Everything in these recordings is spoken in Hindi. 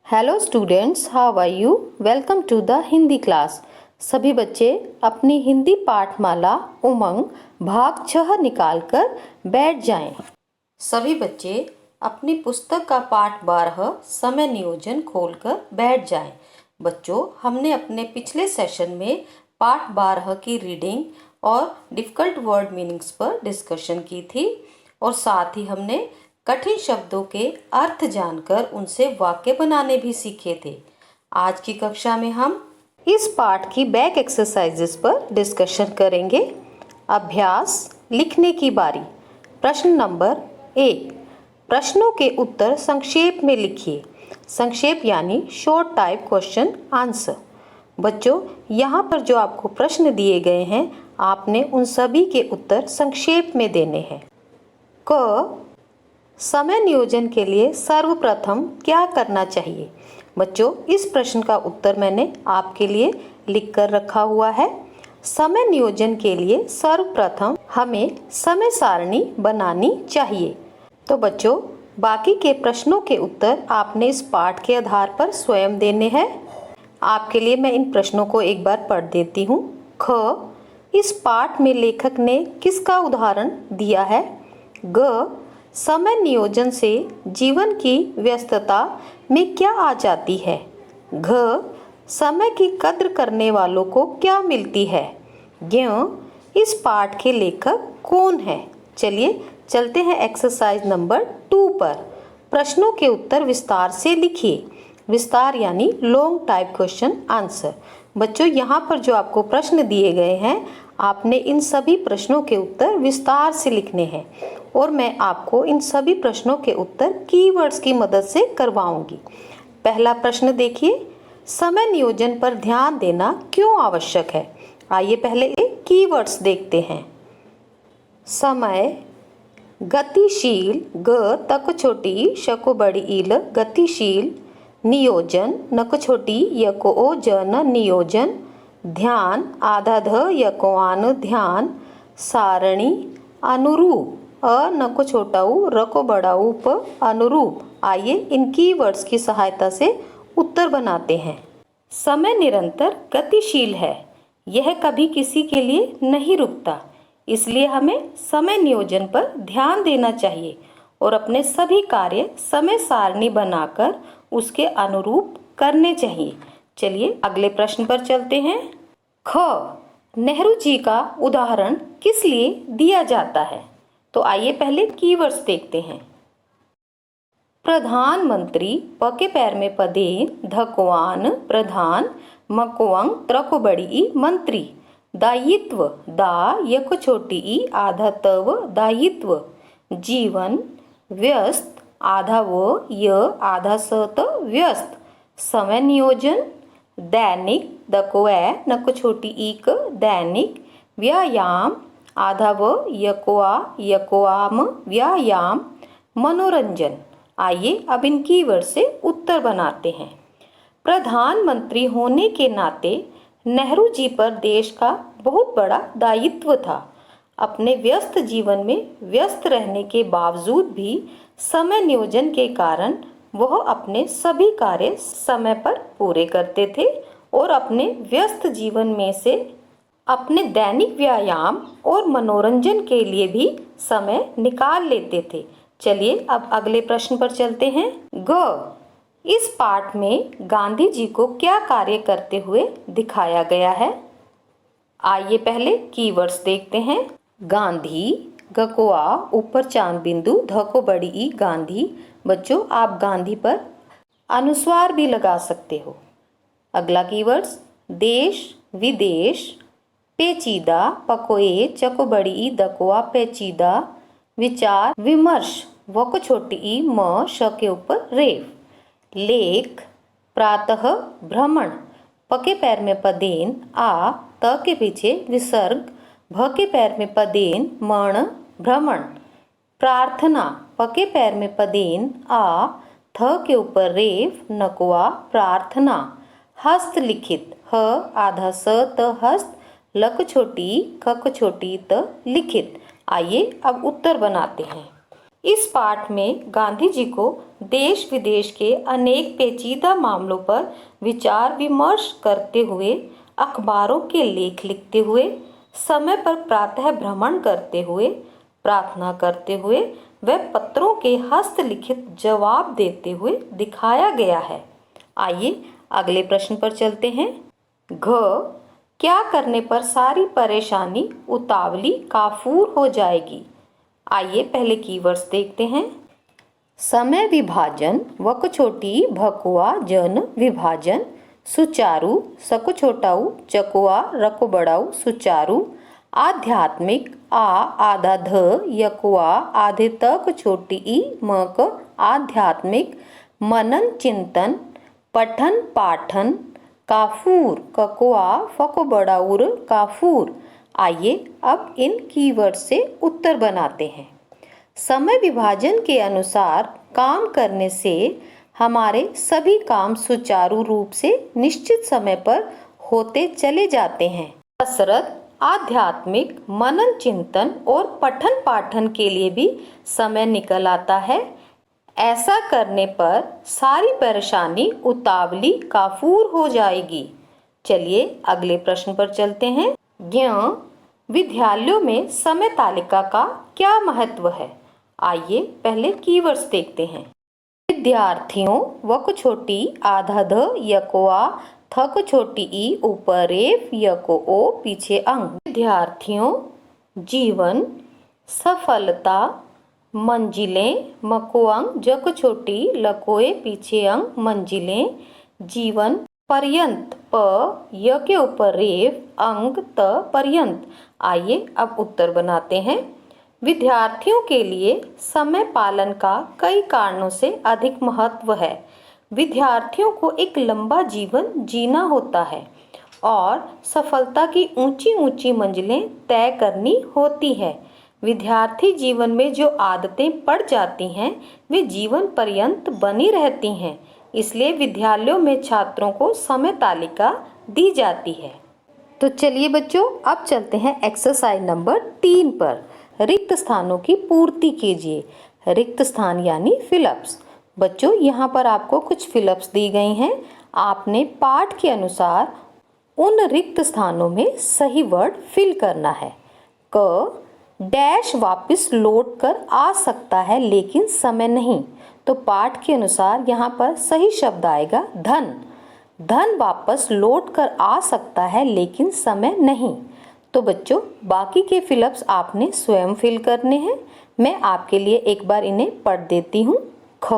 Hello students, how are you? Welcome to the Hindi class. सभी बच्चे अपनी हिंदी पाठमाला उमंग भाग 6 निकाल कर बैठ जाएं। सभी बच्चे अपनी पुस्तक का पाठ 12 समय नियोजन खोलकर बैठ जाएं। बच्चों, हमने अपने पिछले सेशन में पाठ 12 की रीडिंग और डिफ़िकल्ट वर्ड मीनिंग्स पर डिस्कशन की थी और साथ ही हमने कठिन शब्दों के अर्थ जानकर उनसे वाक्य बनाने भी सीखे थे। आज की कक्षा में हम इस पाठ की बैक एक्सरसाइजेस पर डिस्कशन करेंगे। अभ्यास, लिखने की बारी। प्रश्न नंबर 1, प्रश्नों के उत्तर संक्षेप में लिखिए। संक्षेप यानी शॉर्ट टाइप क्वेश्चन आंसर। बच्चों, यहाँ पर जो आपको प्रश्न दिए गए हैं, आपने उन सभी के उत्तर संक्षेप में देने हैं। क, समय नियोजन के लिए सर्वप्रथम क्या करना चाहिए? बच्चों, इस प्रश्न का उत्तर मैंने आपके लिए लिख कर रखा हुआ है। समय नियोजन के लिए सर्वप्रथम हमें समय सारणी बनानी चाहिए। तो बच्चों, बाकी के प्रश्नों के उत्तर आपने इस पाठ के आधार पर स्वयं देने हैं। आपके लिए मैं इन प्रश्नों को एक बार पढ़ देती हूँ। ख, इस पाठ में लेखक ने किसका उदाहरण दिया है? ग, समय नियोजन से जीवन की व्यस्तता में क्या आ जाती है? घ, समय की कद्र करने वालों को क्या मिलती है? ज्ञ, इस पाठ के लेखक कौन है? चलिए चलते हैं एक्सरसाइज नंबर 2 पर। प्रश्नों के उत्तर विस्तार से लिखिए। विस्तार यानी लॉन्ग टाइप क्वेश्चन आंसर। बच्चों, यहाँ पर जो आपको प्रश्न दिए गए हैं, आपने इन सभी प्रश्नों के उत्तर विस्तार से लिखने हैं और मैं आपको इन सभी प्रश्नों के उत्तर कीवर्ड्स की मदद से करवाऊंगी। पहला प्रश्न देखिए, समय नियोजन पर ध्यान देना क्यों आवश्यक है? आइए पहले कीवर्ड्स देखते हैं। समय, गतिशील, ग तक छोटी शको बड़ी ईल गतिशील, नियोजन, नक छोटी यको ओ जन नियोजन, ध्यान, आधा ध यको आन ध्यान, सारणी, अनुरूप, अ नको छोटा उ रको बड़ा उ प अनुरूप। आइए इन कीवर्ड्स की सहायता से उत्तर बनाते हैं। समय निरंतर गतिशील है, यह कभी किसी के लिए नहीं रुकता, इसलिए हमें समय नियोजन पर ध्यान देना चाहिए और अपने सभी कार्य समय सारणी बनाकर उसके अनुरूप करने चाहिए। चलिए अगले प्रश्न पर चलते हैं। ख, नेहरू जी का उदाहरण किस लिए दिया जाता है? तो आइए पहले कीवर्ड्स देखते हैं। प्रधानमंत्री, प के पैर में पदेन, धकवान प्रधान, मकवंग त्रको बड़ी ई मंत्री, दायित्व, दा यक छोटी ई आधा तव दायित्व, जीवन, व्यस्त, आधा व य आधा स त व्यस्त, समय नियोजन, दैनिक, दको ए नको छोटी ईक दैनिक, व्यायाम, आधा व यकोआम व्यायाम, मनोरंजन। आइए अब इन कीवर्ड से उत्तर बनाते हैं। प्रधानमंत्री होने के नाते नेहरू जी पर देश का बहुत बड़ा दायित्व था। अपने व्यस्त जीवन में व्यस्त रहने के बावजूद भी समय नियोजन के कारण वह अपने सभी कार्य समय पर पूरे करते थे और अपने व्यस्त जीवन में से अपने दैनिक व्यायाम और मनोरंजन के लिए भी समय निकाल लेते थे। चलिए अब अगले प्रश्न पर चलते हैं। ग, इस पाठ में गांधी जी को क्या कार्य करते हुए दिखाया गया है? आइए पहले कीवर्ड्स देखते हैं। गांधी, गकोआ ऊपर चांद बिंदु, धको बड़ी ई गांधी। बच्चों, आप गांधी पर अनुस्वार भी लगा सकते हो। अगला कीवर्ड्स, देश, विदेश, पेचीदा, पकोए चको बड़ी ई दकोआ पेचीदा, विचार, विमर्श, वको छोटी ई म श के ऊपर रेफ, लेख, प्रातः, भ्रमण, पके पैर में पदेन, आ त के पीछे विसर्ग, भ के पैर में पदेन, मण, भ्रमण, प्रार्थना, पके पैर में पदेन, आ थ के ऊपर रेफ, नकुआ, प्रार्थना, हस्तलिखित, ह आधा स त हस्त, लक छोटी खक छोटी त लिखित। आइए अब उत्तर बनाते हैं। इस पाठ में गांधी जी को देश विदेश के अनेक पेचीदा मामलों पर विचार विमर्श करते हुए, अखबारों के लेख लिखते हुए, समय पर प्रातः भ्रमण करते हुए, प्रार्थना करते हुए व पत्रों के हस्तलिखित जवाब देते हुए दिखाया गया है। आइए अगले प्रश्न पर चलते हैं। घ क्या करने पर सारी परेशानी उतावली काफूर हो जाएगी? आइए पहले कीवर्ड्स देखते हैं। समय विभाजन, वक छोटी भकुआ जन विभाजन, सुचारू सकु छोटाऊ चकुआ रको बड़ाऊ सुचारू, आध्यात्मिक आ आधा ध यकुआ आधे तक छोटी ई मक आध्यात्मिक, मनन चिंतन, पठन पाठन, काफूर ककुआ फको बड़ाउर काफूर। आइए अब इन कीवर्ड से उत्तर बनाते हैं। समय विभाजन के अनुसार काम करने से हमारे सभी काम सुचारू रूप से निश्चित समय पर होते चले जाते हैं। कसरत, आध्यात्मिक, मनन चिंतन और पठन पाठन के लिए भी समय निकल आता है। ऐसा करने पर सारी परेशानी उतावली काफूर हो जाएगी। चलिए अगले प्रश्न पर चलते हैं। ज्ञ विद्यालयों में समय तालिका का क्या महत्व है? आइए पहले कीवर्ड्स देखते हैं। विद्यार्थियों, वक छोटी आधा ध यकोआ थक छोटी ई ऊपर रेफ यको ओ पीछे अंग। विद्यार्थियों, जीवन, सफलता, मंजिलें, मकोअंग जक छोटी लकोए पीछे अंग मंजिलें, जीवन, पर्यंत प य के ऊपर रेफ अंग त पर्यंत। आइए अब उत्तर बनाते हैं। विद्यार्थियों के लिए समय पालन का कई कारणों से अधिक महत्व है। विद्यार्थियों को एक लंबा जीवन जीना होता है और सफलता की ऊंची ऊंची मंजिलें तय करनी होती है। विद्यार्थी जीवन में जो आदतें पड़ जाती हैं वे जीवन पर्यंत बनी रहती हैं। इसलिए विद्यालयों में छात्रों को समय तालिका दी जाती है। तो चलिए बच्चों अब चलते हैं एक्सरसाइज नंबर 3 पर। रिक्त स्थानों की पूर्ति कीजिए। रिक्त स्थान यानी फिलअप्स। बच्चों यहाँ पर आपको कुछ फिलअप्स दी गई हैं। आपने पाठ के अनुसार उन रिक्त स्थानों में सही वर्ड फिल करना है। क डैश वापस लौट कर आ सकता है लेकिन समय नहीं, तो पाठ के अनुसार यहाँ पर सही शब्द आएगा धन। धन वापस लौट कर आ सकता है लेकिन समय नहीं। तो बच्चों बाकी के फिलअप्स आपने स्वयं फिल करने हैं। मैं आपके लिए एक बार इन्हें पढ़ देती हूँ। ख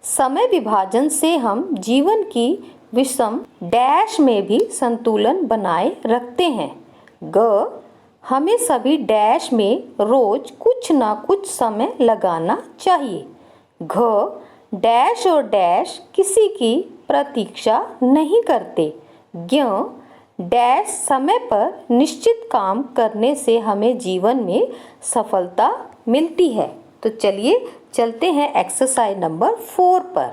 समय विभाजन से हम जीवन की विषम डैश में भी संतुलन बनाए रखते हैं। ग हमें सभी डैश में रोज कुछ ना कुछ समय लगाना चाहिए। घ डैश और डैश किसी की प्रतीक्षा नहीं करते। ज्ञ डैश समय पर निश्चित काम करने से हमें जीवन में सफलता मिलती है। तो चलिए चलते हैं एक्सरसाइज नंबर 4 पर।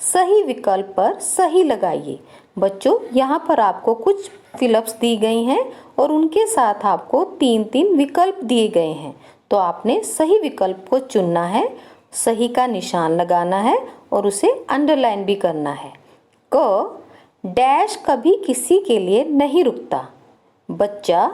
सही विकल्प पर सही लगाइए। बच्चों यहाँ पर आपको कुछ फिलअप्स दी गई हैं और उनके साथ आपको 3-3 विकल्प दिए गए हैं। तो आपने सही विकल्प को चुनना है, सही का निशान लगाना है और उसे अंडरलाइन भी करना है। क डैश कभी किसी के लिए नहीं रुकता। बच्चा,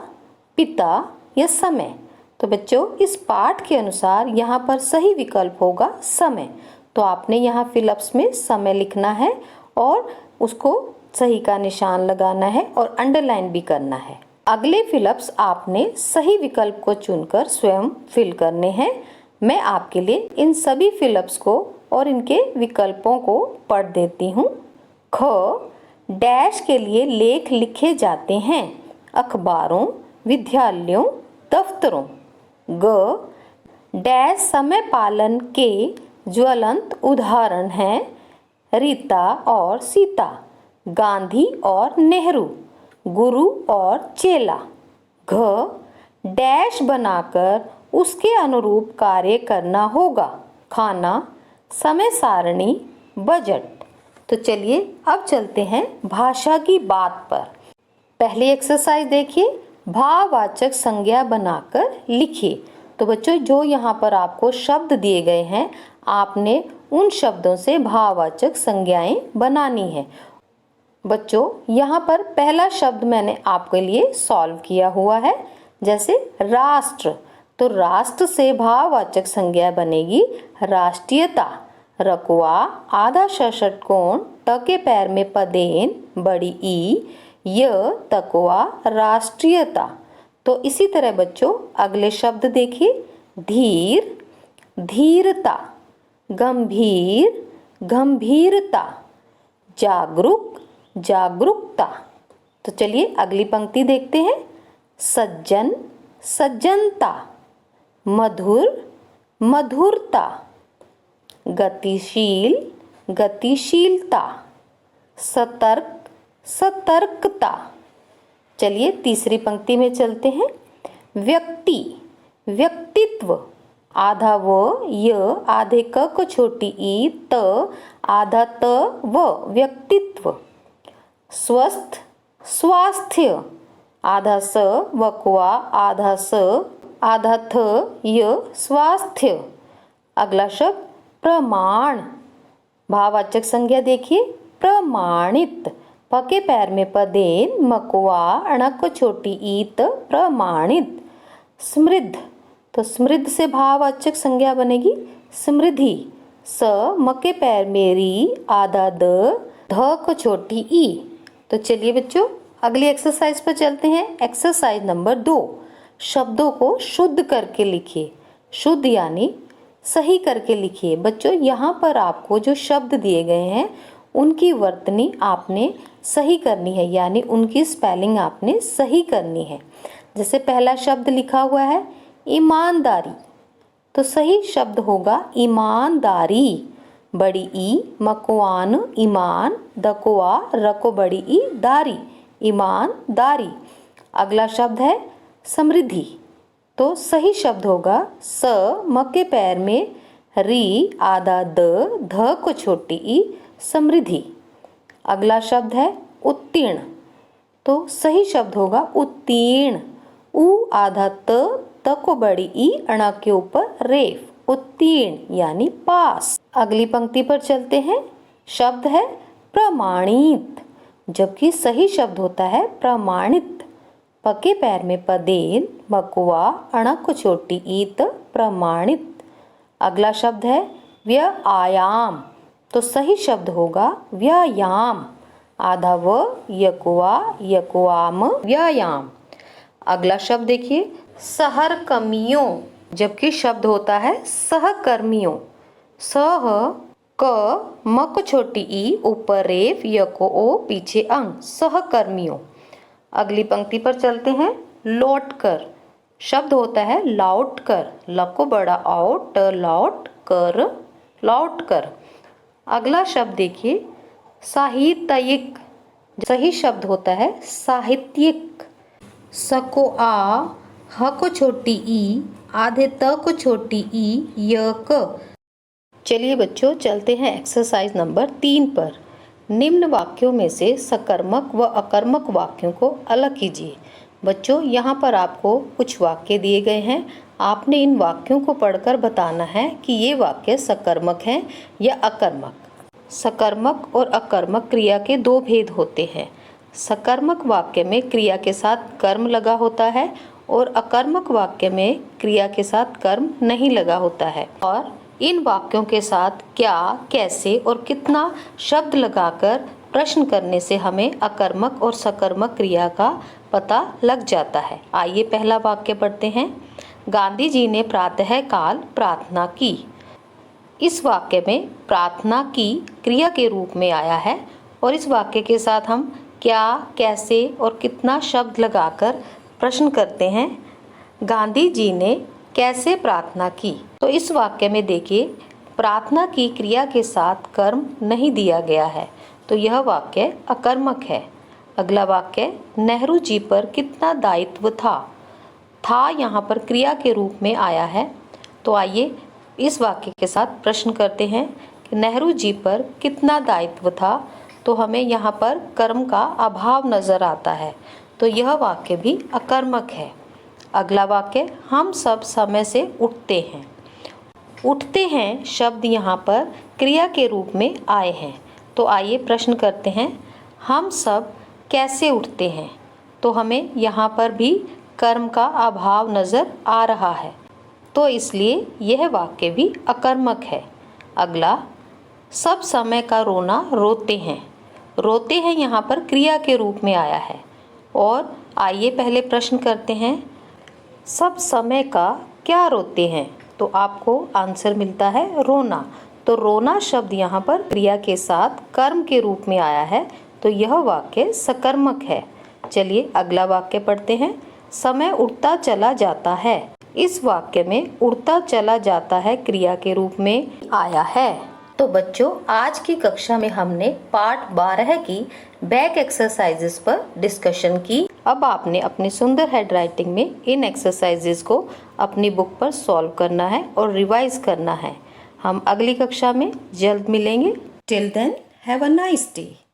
पिता या समय। तो बच्चों इस पाठ के अनुसार यहाँ पर सही विकल्प होगा समय। तो आपने यहाँ फिलअप्स में समय लिखना है और उसको सही का निशान लगाना है और अंडरलाइन भी करना है। अगले फिलअप्स आपने सही विकल्प को चुनकर स्वयं फिल करने हैं। मैं आपके लिए इन सभी फिलअप्स को और इनके विकल्पों को पढ़ देती हूँ। ख डैश के लिए लेख लिखे जाते हैं। अखबारों, विद्यालयों, दफ्तरों। ग डैश समय पालन के ज्वलंत उदाहरण हैं रीता और सीता, गांधी और नेहरू, गुरु और चेला। घ डैश बनाकर उसके अनुरूप कार्य करना होगा। खाना, समय सारणी, बजट। तो चलिए अब चलते हैं भाषा की बात पर। पहली एक्सरसाइज देखिए। भाववाचक संज्ञा बनाकर लिखिए। तो बच्चों जो यहाँ पर आपको शब्द दिए गए हैं, आपने उन शब्दों से भाववाचक संज्ञाएं बनानी है। बच्चों यहाँ पर पहला शब्द मैंने आपके लिए सॉल्व किया हुआ है, जैसे राष्ट्र। तो राष्ट्र से भाववाचक संज्ञा बनेगी राष्ट्रीयता। रकुआ आधा षटकोण ट के पैर में पदेन बड़ी ई य तकुआ राष्ट्रीयता। तो इसी तरह बच्चों अगले शब्द देखिए, धीर धीरता, गंभीर गंभीरता, जागरूक जागरूकता। तो चलिए अगली पंक्ति देखते हैं, सज्जन सज्जनता, मधुर मधुरता, गतिशील गतिशीलता, सतर्क सतर्कता। चलिए तीसरी पंक्ति में चलते हैं, व्यक्ति व्यक्तित्व, आधा व य आधे क को छोटी ई त आधा त व व्यक्तित्व, स्वस्थ स्वास्थ्य, आधा स वकुआ आधा स आधा थ य स्वास्थ्य। अगला शब्द प्रमाण, भाववाचक संज्ञा देखिए, प्रमाणित, पके पैर में पदेन मकुआ अणक छोटी ईत प्रमाणित। समृद्ध, तो समृद्ध से भाववाचक संज्ञा बनेगी समृद्धि। स मके पैर मेरी आधा द ध को छोटी ई। तो चलिए बच्चों अगली एक्सरसाइज पर चलते हैं। एक्सरसाइज नंबर 2, शब्दों को शुद्ध करके लिखिए। शुद्ध यानी सही करके लिखिए। बच्चों यहाँ पर आपको जो शब्द दिए गए हैं उनकी वर्तनी आपने सही करनी है, यानी उनकी स्पेलिंग आपने सही करनी है। जैसे पहला शब्द लिखा हुआ है ईमानदारी, तो सही शब्द होगा ईमानदारी। बड़ी ई मकुआन ईमान दकुआ रको बड़ी ई दारी, ईमानदारी। अगला शब्द है समृद्धि, तो सही शब्द होगा स मके पैर में री आधा द ध को छोटी ई समृद्धि। अगला शब्द है उत्तीर्ण, तो सही शब्द होगा उत्तीर्ण, उ आधा त को बड़ी ई अणा के ऊपर रेफ, उत्तीर्ण यानी पास। अगली पंक्ति पर चलते हैं। शब्द है प्रमाणित, जबकि सही शब्द होता है प्रमाणित। पके पैर में पदेन मकुआ अणक को छोटी ईत प्रमाणित। अगला शब्द है व्यायाम, तो सही शब्द होगा व्यायाम, आधा व यकुआ यकुआम व्यायाम। अगला शब्द देखिए सहकर्मियों, जबकि शब्द होता है सहकर्मियों। सह क म को छोटी ई ऊपर रेफ यको ओ पीछे अंग, सहकर्मियों। अगली पंक्ति पर चलते हैं। लौट कर, शब्द होता है लौट कर, लको बड़ा आओ ट लौट कर लौट कर। अगला शब्द देखिए साहित्यिक, सही शब्द होता है साहित्यिक। सको आ ह को छोटी ई आधे त को छोटी ई य क। चलिए बच्चों चलते हैं एक्सरसाइज नंबर 3 पर। निम्न वाक्यों में से सकर्मक व अकर्मक वाक्यों को अलग कीजिए। बच्चों यहाँ पर आपको कुछ वाक्य दिए गए हैं, आपने इन वाक्यों को पढ़कर बताना है कि ये वाक्य सकर्मक हैं या अकर्मक। सकर्मक और अकर्मक क्रिया के 2 भेद होते हैं। सकर्मक वाक्य में क्रिया के साथ कर्म लगा होता है और अकर्मक वाक्य में क्रिया के साथ कर्म नहीं लगा होता है। और इन वाक्यों के साथ क्या, कैसे और कितना शब्द लगाकर प्रश्न करने से हमें अकर्मक और सकर्मक क्रिया का पता लग जाता है। आइए पहला वाक्य पढ़ते हैं। गांधी जी ने प्रातःकाल प्रार्थना की। इस वाक्य में प्रार्थना की क्रिया के रूप में आया है और इस वाक्य के साथ हम क्या, कैसे और कितना शब्द लगाकर प्रश्न करते हैं। गांधी जी ने कैसे प्रार्थना की, तो इस वाक्य में देखिए प्रार्थना की क्रिया के साथ कर्म नहीं दिया गया है, तो यह वाक्य अकर्मक है। अगला वाक्य नेहरू जी पर कितना दायित्व था यहाँ पर क्रिया के रूप में आया है। तो आइए इस वाक्य के साथ प्रश्न करते हैं कि नेहरू जी पर कितना दायित्व था, तो हमें यहाँ पर कर्म का अभाव नजर आता है, तो यह वाक्य भी अकर्मक है। अगला वाक्य, हम सब समय से उठते हैं। उठते हैं शब्द यहाँ पर क्रिया के रूप में आए हैं। तो आइए प्रश्न करते हैं, हम सब कैसे उठते हैं? तो हमें यहाँ पर भी कर्म का अभाव नज़र आ रहा है, तो इसलिए यह वाक्य भी अकर्मक है। अगला, सब समय का रोना रोते हैं। रोते हैं यहाँ पर क्रिया के रूप में आया है। और आइए पहले प्रश्न करते हैं, सब समय का क्या रोते हैं? तो आपको आंसर मिलता है रोना। तो रोना शब्द यहाँ पर क्रिया के साथ कर्म के रूप में आया है, तो यह वाक्य सकर्मक है। चलिए अगला वाक्य पढ़ते हैं, समय उड़ता चला जाता है। इस वाक्य में उड़ता चला जाता है क्रिया के रूप में आया है। तो बच्चों, आज की कक्षा में हमने पार्ट 12 की बैक एक्सरसाइजेस पर डिस्कशन की। अब आपने अपनी सुंदर हैंडराइटिंग में इन एक्सरसाइजेस को अपनी बुक पर सॉल्व करना है और रिवाइज करना है। हम अगली कक्षा में जल्द मिलेंगे। Till then, have a nice day.